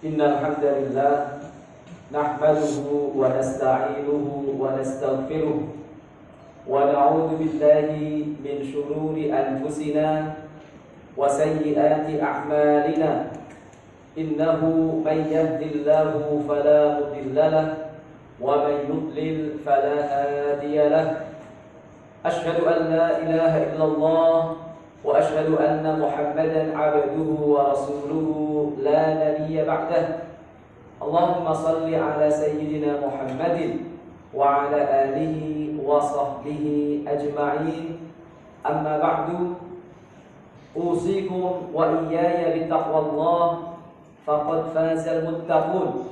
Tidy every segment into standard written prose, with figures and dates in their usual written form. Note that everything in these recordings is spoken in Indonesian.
Innal hamdalillah nahmaduhu wa nasta'inuhu wa nastaghfiruh wa na'udzu billahi min shururi anfusina wa sayyiati a'malina. Innahu man yahdihillahu fala mudilla lahu wa man yudlil fala hadiya lahu. Asyhadu an la ilaha illallah wa asyhadu anna Muhammadan 'abduhu wa rasuluhu la nabiyya ba'dah. Allahumma salli ala sayyidina Muhammadin wa ala alihi wa sahbihi ajma'in. Amma ba'du, usikum wa iyaya bittaqwallah faqad fazal muttaqun.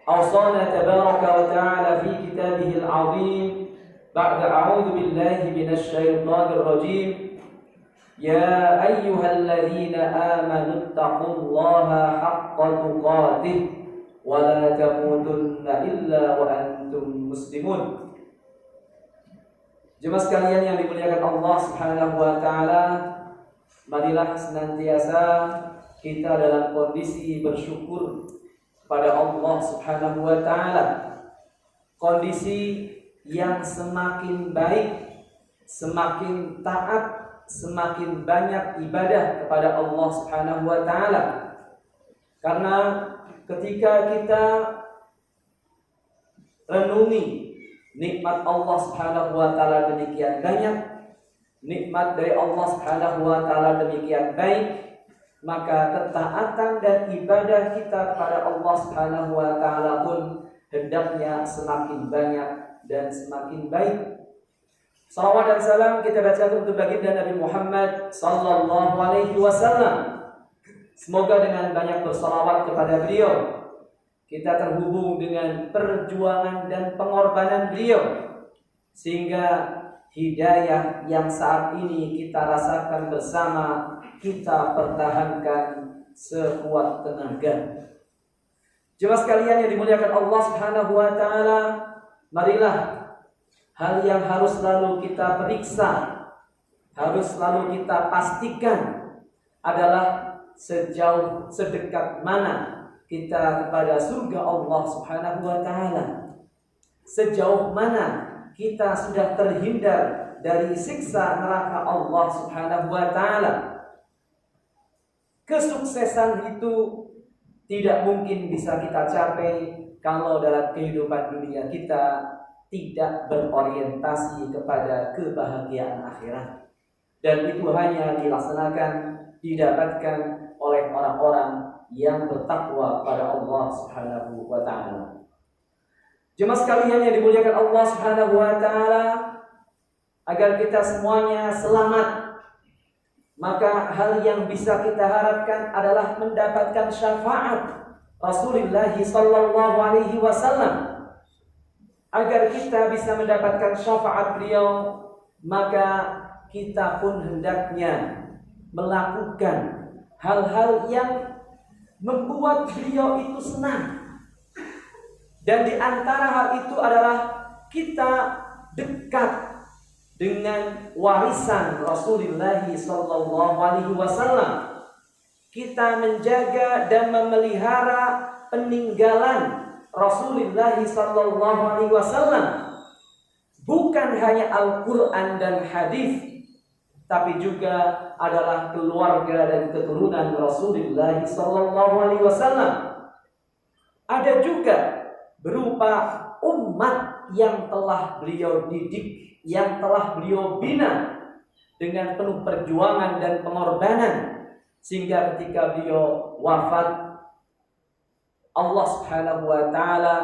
Awsana tabaraka wa ta'ala fi kitabihil 'azim ba'da a'udzu billahi minasy syaithanir rajim. Ya ayyuhalladzina amanu taqullaha haqqa tuqatih wa la tamutunna illa wa antum muslimun. Jemaah sekalian yang dimuliakan Allah Subhanahu wa taala, marilah senantiasa kita dalam kondisi bersyukur pada Allah Subhanahu wa taala. Kondisi yang semakin baik, semakin taat, semakin banyak ibadah kepada Allah Subhanahu wa taala. Karena ketika kita renungi nikmat Allah Subhanahu wa taala demikian banyak, nikmat dari Allah Subhanahu wa taala demikian baik, maka ketaatan dan ibadah kita kepada Allah Subhanahu wa taala pun hendaknya semakin banyak dan semakin baik. Salawat dan salam kita bacakan untuk baginda Nabi Muhammad sallallahu alaihi wasallam. Semoga dengan banyak bersalawat kepada beliau, kita terhubung dengan perjuangan dan pengorbanan beliau, sehingga hidayah yang saat ini kita rasakan bersama, kita pertahankan sekuat tenaga. Jemaah sekalian yang dimuliakan Allah Subhanahu wa taala, marilah hal yang harus selalu kita periksa, harus selalu kita pastikan adalah sejauh sedekat mana kita kepada surga Allah Subhanahu wa taala. Sejauh mana kita sudah terhindar dari siksa neraka Allah Subhanahu wa taala. Kesuksesan itu tidak mungkin bisa kita capai kalau dalam kehidupan dunia kita tidak berorientasi kepada kebahagiaan akhirat. Dan itu hanya dilaksanakan, didapatkan oleh orang-orang yang bertakwa kepada Allah Subhanahu wa taala. Jemaah sekalian yang dimuliakan Allah Subhanahu wa taala, agar kita semuanya selamat, maka hal yang bisa kita harapkan adalah mendapatkan syafaat Rasulullah sallallahu alaihi wasallam. Agar kita bisa mendapatkan syafaat beliau, maka kita pun hendaknya melakukan hal-hal yang membuat beliau itu senang. Dan di antara hal itu adalah kita dekat dengan warisan Rasulullah sallallahu alaihi wasallam. Kita menjaga dan memelihara peninggalan Rasulullah sallallahu alaihi wasallam. Bukan hanya Al-Quran dan hadis, tapi juga adalah keluarga dan keturunan Rasulullah sallallahu alaihi wasallam. Ada juga berupa umat yang telah beliau didik, yang telah beliau bina dengan penuh perjuangan dan pengorbanan, sehingga ketika beliau wafat, Allah Subhanahu wa taala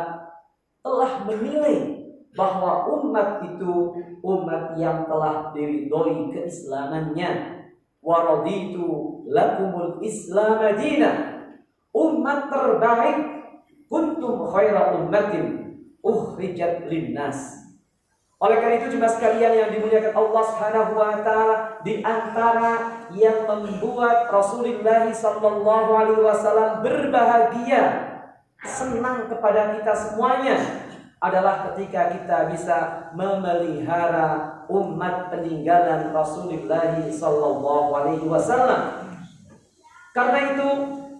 telah menilai bahwa umat itu umat yang telah diridhoi keislamannya. Wa raditu lakumul Islam dinan. Umat terbaik, kuntum khaira ummatin ukhrijat linnas. Oleh karena itu jemaah sekalian yang dimuliakan Allah Subhanahu wa taala, di antara yang membuat Rasulullah sallallahu alaihi wasallam berbahagia, senang kepada kita semuanya, adalah ketika kita bisa memelihara umat peninggalan Rasulullah sallallahu alaihi wasallam. Karena itu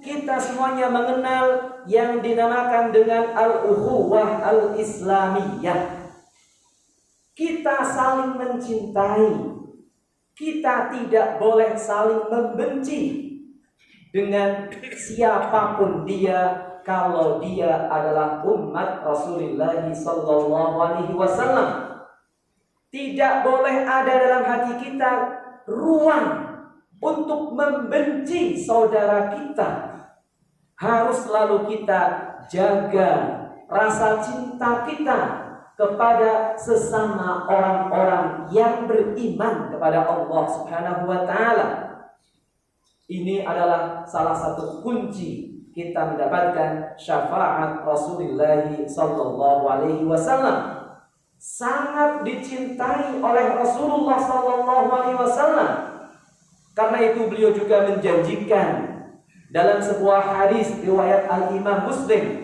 kita semuanya mengenal yang dinamakan dengan al-ukhuwah al-islamiyah. Kita saling mencintai. Kita tidak boleh saling membenci dengan siapapun dia kalau dia adalah umat Rasulullah sallallahu alaihi wasallam. Tidak boleh ada dalam hati kita ruang untuk membenci saudara kita. Harus selalu kita jaga rasa cinta kita kepada sesama orang-orang yang beriman kepada Allah Subhanahu wa taala. Ini adalah salah satu kunci kita mendapatkan syafaat Rasulullah sallallahu alaihi wasallam. Sangat dicintai oleh Rasulullah sallallahu alaihi wasallam. Karena itu beliau juga menjanjikan dalam sebuah hadis riwayat Al-Imam Muslim,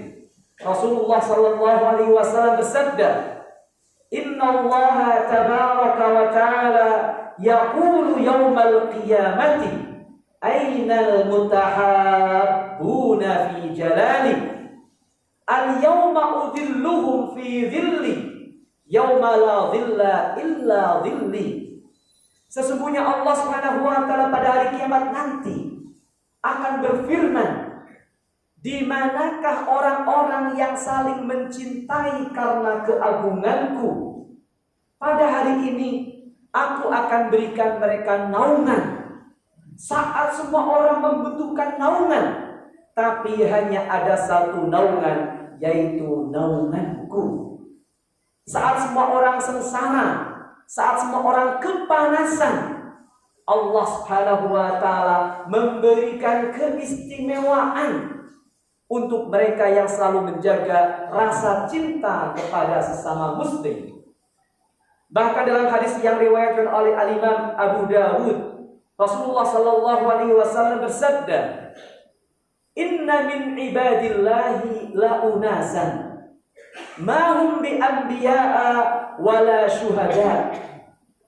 Rasulullah sallallahu alaihi wasallam bersabda, "Innallaha tabaraka wa ta'ala yaqulu yaumal qiyamati ainal mutahabbuna fi jalali al-yawma udhilluhum fi dhilli yauma la dhilla illa dhilli." Sesungguhnya Allah Subhanahu wa taala pada hari kiamat nanti akan berfirman, di manakah orang-orang yang saling mencintai karena keagunganku? Pada hari ini aku akan berikan mereka naungan. Saat semua orang membutuhkan naungan, tapi hanya ada satu naungan, yaitu naunganku. Saat semua orang sengsara, saat semua orang kepanasan, Allah Subhanahu wa taala memberikan keistimewaan untuk mereka yang selalu menjaga rasa cinta kepada sesama muslim. Bahkan dalam hadis yang riwayatkan oleh Al-Imam Abu Dawud, Rasulullah sallallahu alaihi wasallam bersabda, "Inna min ibadillahi la unasan ma hum bi anbiya'a wala syuhada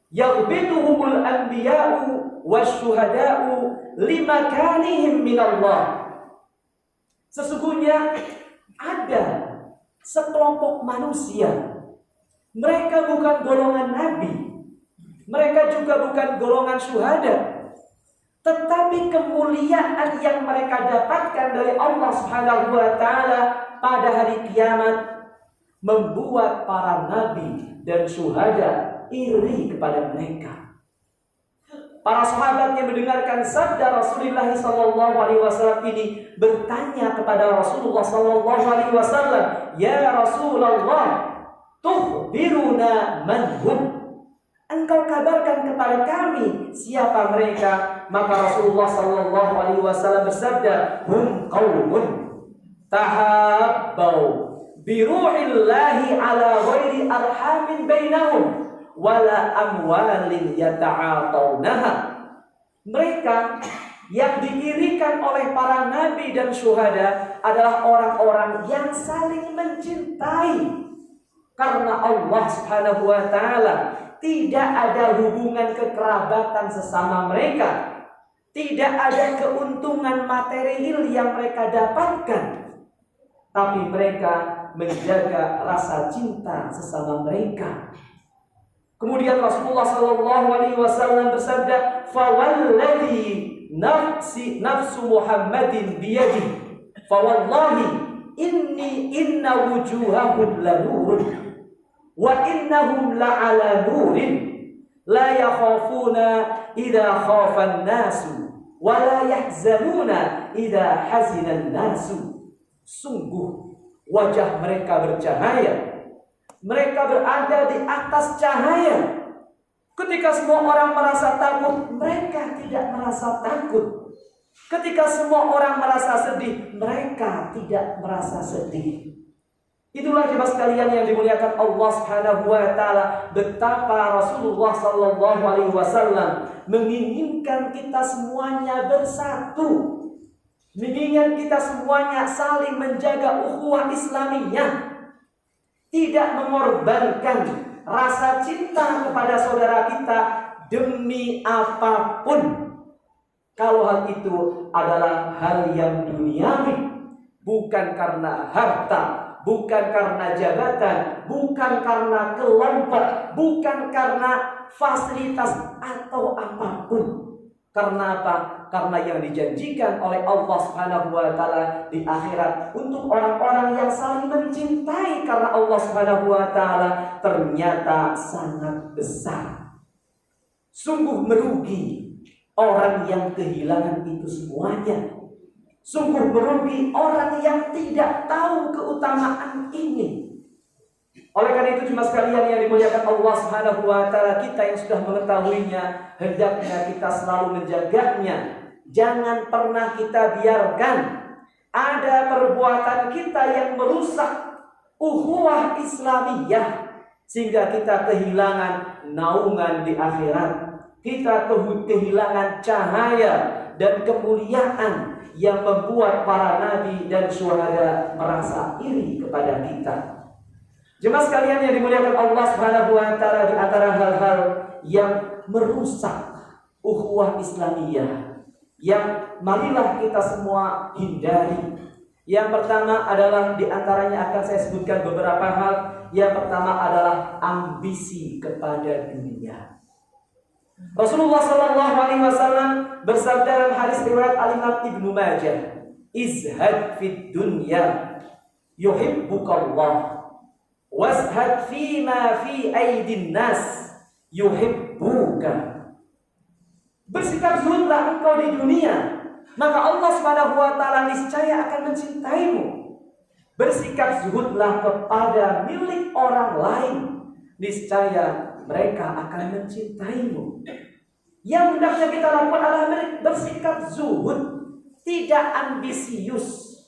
yaghbituhumul anbiya'u wasyuhada'u limakanihim minallah." Sesungguhnya ada sekelompok manusia, mereka bukan golongan nabi, mereka juga bukan golongan syuhada, tetapi kemuliaan yang mereka dapatkan dari Allah Subhanahu wa taala pada hari kiamat membuat para nabi dan syuhada iri kepada mereka. Para sahabat yang mendengarkan sabda Rasulullah sallallahu alaihi wasallam ini bertanya kepada Rasulullah sallallahu alaihi wasallam, "Ya Rasulullah, tukhbiruna man hum?" Engkau kabarkan kepada kami siapa mereka. Maka Rasulullah sallallahu alaihi wasallam bersabda, "Hum qaumun tahabbau bi ruhillahi ala ghairi arhamin bainahum wala amwalin yata'atawnaha." Mereka yang diirikan oleh para nabi dan syuhada adalah orang-orang yang saling mencintai karena Allah Subhanahu wa taala. Tidak ada hubungan kekerabatan sesama mereka. Tidak ada keuntungan material yang mereka dapatkan. Tapi mereka menjaga rasa cinta sesama mereka. Kemudian Rasulullah sallallahu alaihi wasallam bersabda, "Fawalladhi nafsu Muhammadin biyadihi, fawallahi inna wujuhahum lanurun wa innahum la'ala nurin la yakhafuna idza khafan nasu wa la yahzanuna idza hazinan nasu." Sungguh wajah mereka bercahaya, mereka berada di atas cahaya. Ketika semua orang merasa takut, mereka tidak merasa takut. Ketika semua orang merasa sedih, mereka tidak merasa sedih. Itulah jemaah sekalian yang dimuliakan Allah Subhanahu wa taala, betapa Rasulullah sallallahu alaihi wasallam menginginkan kita semuanya bersatu. Menginginkan kita semuanya saling menjaga ukhuwah Islamiyah, tidak mengorbankan rasa cinta kepada saudara kita demi apapun. Kalau hal itu adalah hal yang duniawi, bukan karena harta, bukan karena jabatan, bukan karena kelompok, bukan karena fasilitas atau apapun. Karena apa? Karena yang dijanjikan oleh Allah Subhanahu wa taala di akhirat untuk orang-orang yang saling mencintai karena Allah Subhanahu wa taala ternyata sangat besar. Sungguh merugi orang yang kehilangan itu semuanya. Sungguh merugi orang yang tidak tahu keutamaan ini. Oleh karena itu jemaah sekalian yang dimuliakan Allah Subhanahu wa taala, kita yang sudah mengetahuinya hendaknya kita selalu menjaganya. Jangan pernah kita biarkan ada perbuatan kita yang merusak ukhuwah Islamiyah sehingga kita kehilangan naungan di akhirat. Kita kehilangan cahaya dan kemuliaan yang membuat para nabi dan syuhada merasa iri kepada kita. Jemaah sekalian yang dimuliakan Allah Subhanahu wa taala, di antara hal-hal yang merusak ukhuwah Islamiyah yang marilah kita semua hindari. Yang pertama adalah, di antaranya akan saya sebutkan beberapa hal. Yang pertama adalah ambisi kepada dunia. Rasulullah sallallahu alaihi wasallam bersabda dalam hadis riwayat Al-Imam Ibnu Majah, "Izhad fid dunya yuhibbukallah, wazhad fima fi aidin nas yuhibbuka." Bersikap zuhudlah engkau di dunia, maka Allah Subhanahu wa taala niscaya akan mencintaimu. Bersikap zuhudlah kepada milik orang lain, niscaya mereka akan mencintaimu. Yang hendaknya kita lakukan adalah bersikap zuhud, tidak ambisius.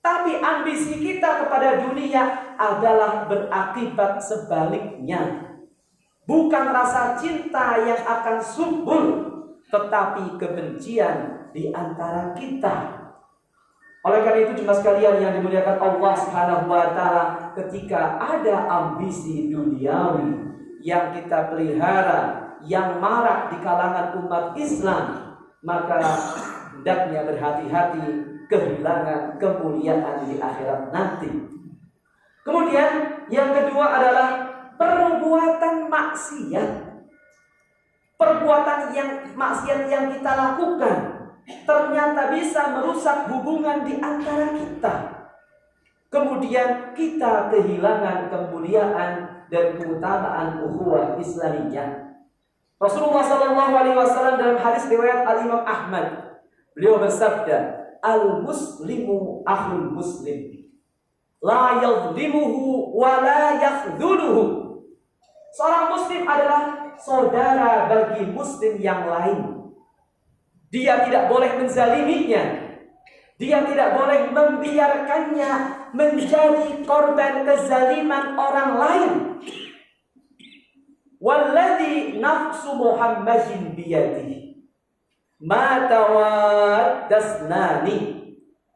Tapi ambisi kita kepada dunia adalah berakibat sebaliknya. Bukan rasa cinta yang akan subur, tetapi kebencian di antara kita. Oleh karena itu jemaah sekalian yang dimuliakan Allah Subhanahu wa taala, ketika ada ambisi duniawi yang kita pelihara, yang marak di kalangan umat Islam, maka hendaknya berhati-hati kehilangan kemuliaan di akhirat nanti. Kemudian yang kedua adalah perbuatan maksiat. Perbuatan yang maksiat yang kita lakukan ternyata bisa merusak hubungan di antara kita. Kemudian kita kehilangan kemuliaan dan keutamaan ukhuwah Islamiyah. Rasulullah sallallahu alaihi wasallam dalam hadis riwayat Al-Imam Ahmad, beliau bersabda, "Al-muslimu akhul muslim, la yadhlimuhu wa la yakhdhuluhu." Seorang muslim adalah saudara bagi muslim yang lain. Dia tidak boleh menzaliminya. Dia tidak boleh membiarkannya menjadi korban kezaliman orang lain. Walladzi nafsu Muhammadin biyadihi ma tawaddasnani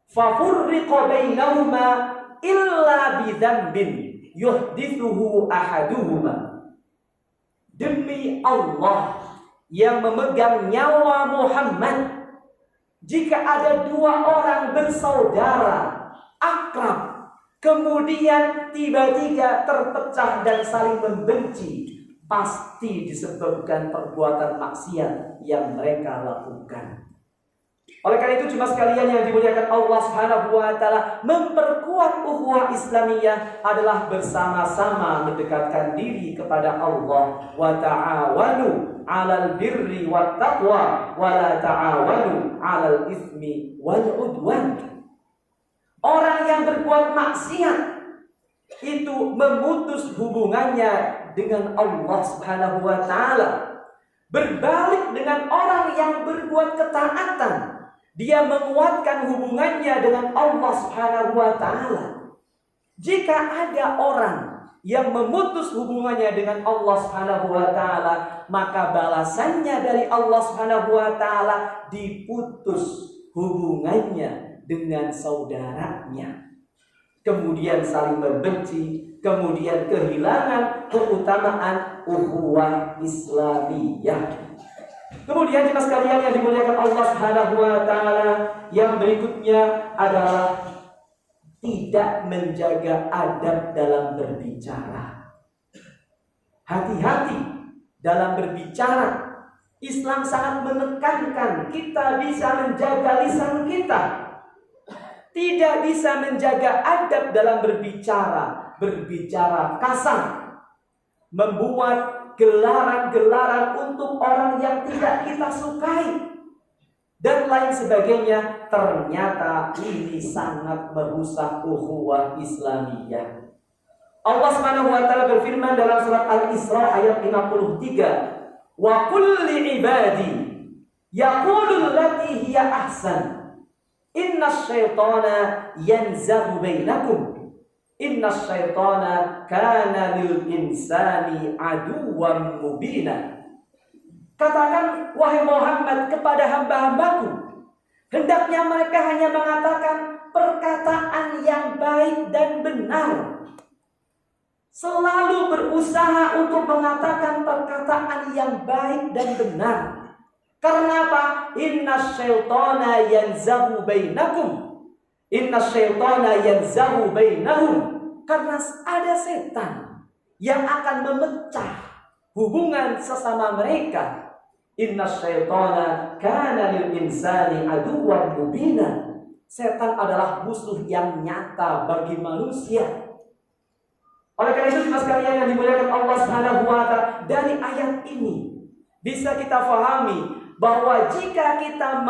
fafurriqa bainahuma illa bidzambin yuhdithuhu ahaduhuma. Demi Allah yang memegang nyawa Muhammad, jika ada dua orang bersaudara, akrab, kemudian tiba-tiba terpecah dan saling membenci, pasti disebabkan perbuatan maksiat yang mereka lakukan. Oleh karena itu jemaah sekalian yang dimuliakan Allah Subhanahu wa taala, memperkuat ukhuwah Islamiyah adalah bersama-sama mendekatkan diri kepada Allah. Wa ta'awanu 'alal birri wat taqwa wa la ta'awanu 'alal itsmi wal 'udwan. Orang yang berbuat maksiat itu memutus hubungannya dengan Allah Subhanahu wa taala. Berbalik dengan orang yang berbuat ketaatan, dia menguatkan hubungannya dengan Allah Subhanahu wa taala. Jika ada orang yang memutus hubungannya dengan Allah Subhanahu wa taala, maka balasannya dari Allah Subhanahu wa taala diputus hubungannya dengan saudaranya. Kemudian saling membenci, kemudian kehilangan keutamaan ukhuwah Islamiyah. Kemudian jemaah sekalian yang dimuliakan Allah Subhanahu wa taala, yang berikutnya adalah tidak menjaga adab dalam berbicara. Hati-hati dalam berbicara. Islam sangat menekankan kita bisa menjaga lisan kita. Tidak bisa menjaga adab dalam berbicara. Berbicara kasar, membuat gelaran-gelaran untuk orang yang tidak kita sukai, dan lain sebagainya. Ternyata ini sangat merusak ukhuwah Islamiyah. Allah Subhanahu wa taala berfirman dalam surat Al-Isra ayat 53, "Wa qul li ibadi yaqulu allati hiya ahsan innasyaitana yanzaghu bainakum innasyaitana kana lil insani aduwwan mubina." Katakan wahai Muhammad kepada hamba-hambaku, hendaknya mereka hanya mengatakan perkataan yang baik dan benar. Selalu berusaha untuk mengatakan perkataan yang baik dan benar. Karena apa? Innasyaitana yanzaghu bainakum. Innasyaitana yanzaghu bainahum. Karena ada setan yang akan memecah hubungan sesama mereka. Innasyaitana kana lil insani aduwwan mubina. Setan adalah musuh yang nyata bagi manusia. Oleh karena itu jemaah sekalian yang dimuliakan Allah Subhanahu wa taala, dari ayat ini bisa kita fahami bahwa jika kita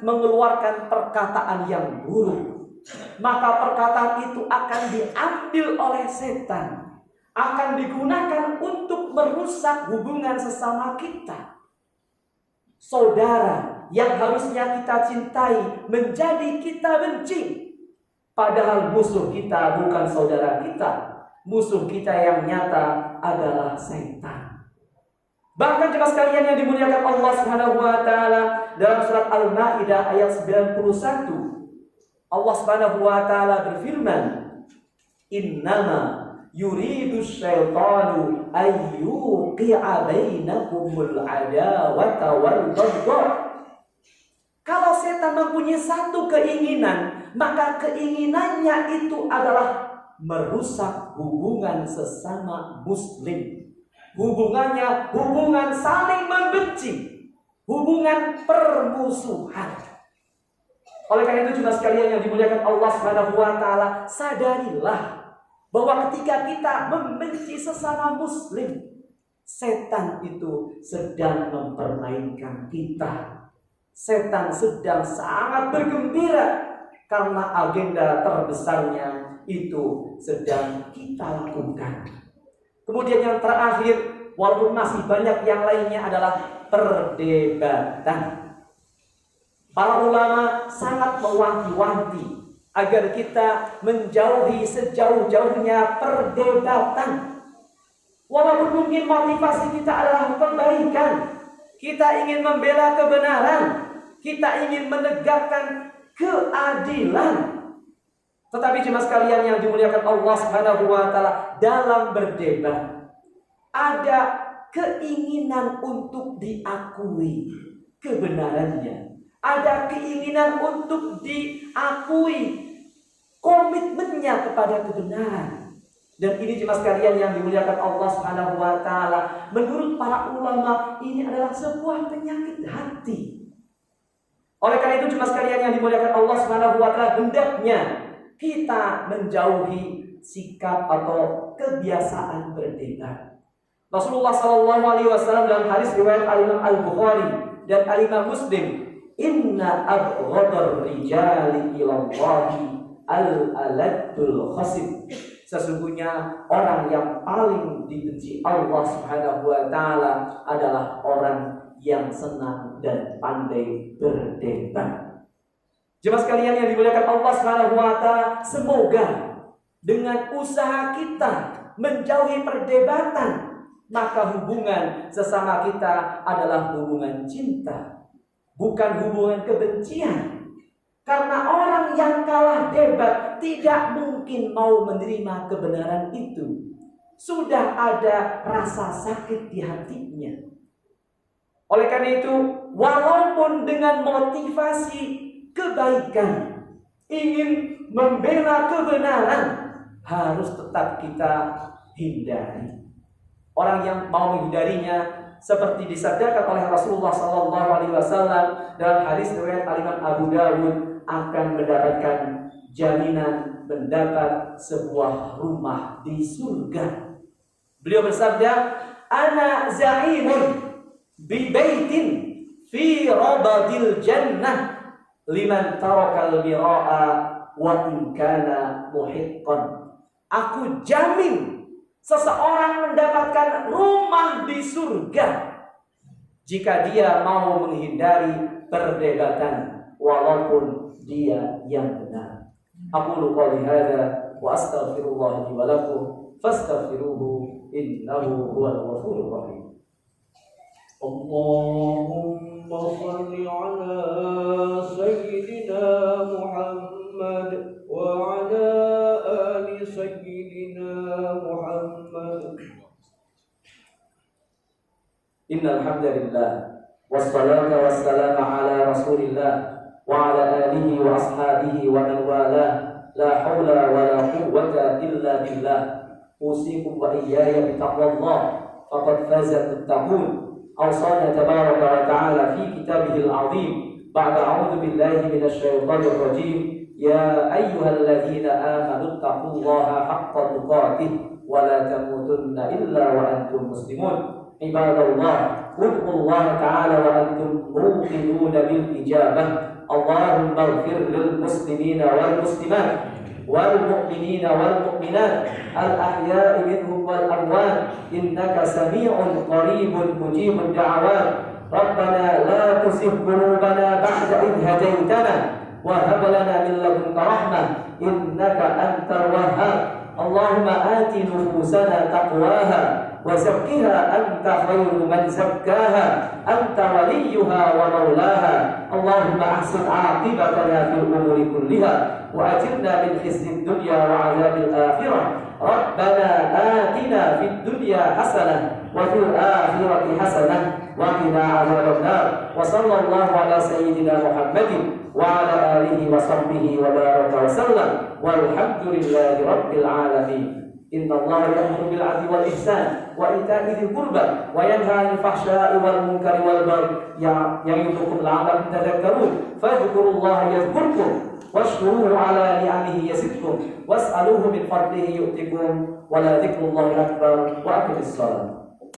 mengeluarkan perkataan yang buruk, maka perkataan itu akan diambil oleh setan, akan digunakan untuk merusak hubungan sesama kita. Saudara yang harusnya kita cintai menjadi kita benci, padahal musuh kita bukan saudara kita. Musuh kita yang nyata adalah setan. Bahkan jemaah sekalian yang dimuliakan Allah Subhanahu wa taala, dalam surat Al-Maidah ayat 91, Allah Subhanahu wa taala berfirman, "Innama yuridu syaitanu ayyuqi'a bainakumul adawata wal baghdha." Kalau setan mempunyai satu keinginan, maka keinginannya itu adalah merusak hubungan sesama muslim. Hubungannya hubungan saling membenci, hubungan permusuhan. Oleh karena itu jemaah sekalian yang dimuliakan Allah Subhanahu wa taala, sadarilah bahwa ketika kita membenci sesama muslim, setan itu sedang mempermainkan kita. Setan sedang sangat bergembira karena agenda terbesarnya itu sedang kita lakukan. Kemudian yang terakhir, walaupun masih banyak yang lainnya, adalah perdebatan. Para ulama sangat mewanti-wanti agar kita menjauhi sejauh-jauhnya perdebatan. Walaupun mungkin motivasi kita adalah kebaikan, kita ingin membela kebenaran, kita ingin menegakkan keadilan. Tetapi jemaah sekalian yang dimuliakan Allah Subhanahu wa taala, dalam berdebat ada keinginan untuk diakui kebenarannya. Ada keinginan untuk diakui komitmennya kepada kebenaran. Dan ini jemaah sekalian yang dimuliakan Allah Subhanahu wa taala, menurut para ulama ini adalah sebuah penyakit hati. Oleh karena itu jemaah sekalian yang dimuliakan Allah Subhanahu wa taala, hendaknya kita menjauhi sikap atau kebiasaan berdebat. Rasulullah SAW dalam hadis riwayat Al-Imam Al-Bukhari dan Al-Imam Muslim, "Inna abghadar rijali ilallahi al-aladul khasib." Sesungguhnya orang yang paling dibenci Allah Subhanahu wa taala adalah orang yang senang dan pandai berdebat. Jemaah sekalian yang dimuliakan Allah Subhanahu wa taala, semoga dengan usaha kita menjauhi perdebatan, maka hubungan sesama kita adalah hubungan cinta, bukan hubungan kebencian. Karena orang yang kalah debat tidak mungkin mau menerima kebenaran itu. Sudah ada rasa sakit di hatinya. Oleh karena itu, walaupun dengan motivasi kebaikan, ingin membela kebenaran, harus tetap kita hindari. Orang yang mau menghindarinya, seperti disabdakan oleh Rasulullah SAW dalam hadis riwayat Imam Abu Dawud, akan mendapatkan jaminan mendapat sebuah rumah di surga. Beliau bersabda, "Ana za'imun bi baitin fi rabadil jannah liman tarakal mira'a wa in kana muhiqqan." Aku jamin seseorang mendapatkan rumah di surga jika dia mau menghindari perdebatan walaupun dia yang benar. Aqulu qouli hadza wa astaghfirullah li wa lakum fastaghfiruhu innahu huwal ghafurur rahim. Allahumma salli ala sayyidina Muhammad wa ala ali sayyidina Muhammad. Innal hamdalillah wassalatu wassalamu ala Rasulillah wa ala alihi wa ashabihi wa man walah. La haula wa la quwwata illa billah. Usikum wa iyaya bitaqwallah faqad fazal muttaqun. أوصانا تبارك وتعالى في كتابه العظيم بعد أعوذ بالله من الشيطان الرجيم يا أيها الذين آمنوا اتقوا الله حق تقاته ولا تموتن إلا وأنتم مسلمون. عباد الله، ادعوا الله تعالى وأنتم موقنون بالإجابة. اللهم اغفر للمسلمين والمسلمات والمؤمنين والمؤمنات الأحياء منهم والأموات إنك سميع قريب مجيب الدعوات. ربنا لا تزغ قلوبنا بعد إذ هديتنا وهب لنا من لدنك رحمة إنك أنت الوهاب. اللهم آت نفوسنا تقواها وزكها أنت خير من زكاها أنت وليها ومولاها. اللهم أحسن عاقبتنا في الأمور كلها وأجرنا من خزي الدنيا وعذاب الآخرة. ربنا آتنا في الدنيا حسنة وفي الآخرة حسنة وقنا عذاب النار. وصلى الله على سيدنا محمد وعلى آله وصحبه وبارك وسلم والحمد لله رب العالمين. إن الله يأمر بالعدل والإحسان وإيتاء ذي القربى وينهى عن الفحشاء والمنكر والبغي يعظكم لعلكم تذكرون. فاذكروا الله يذكركم واشكروه على نعمه يزدكم واسألوه من فضله يؤتكم ولذكر الله أكبر. وأقم الصلاة.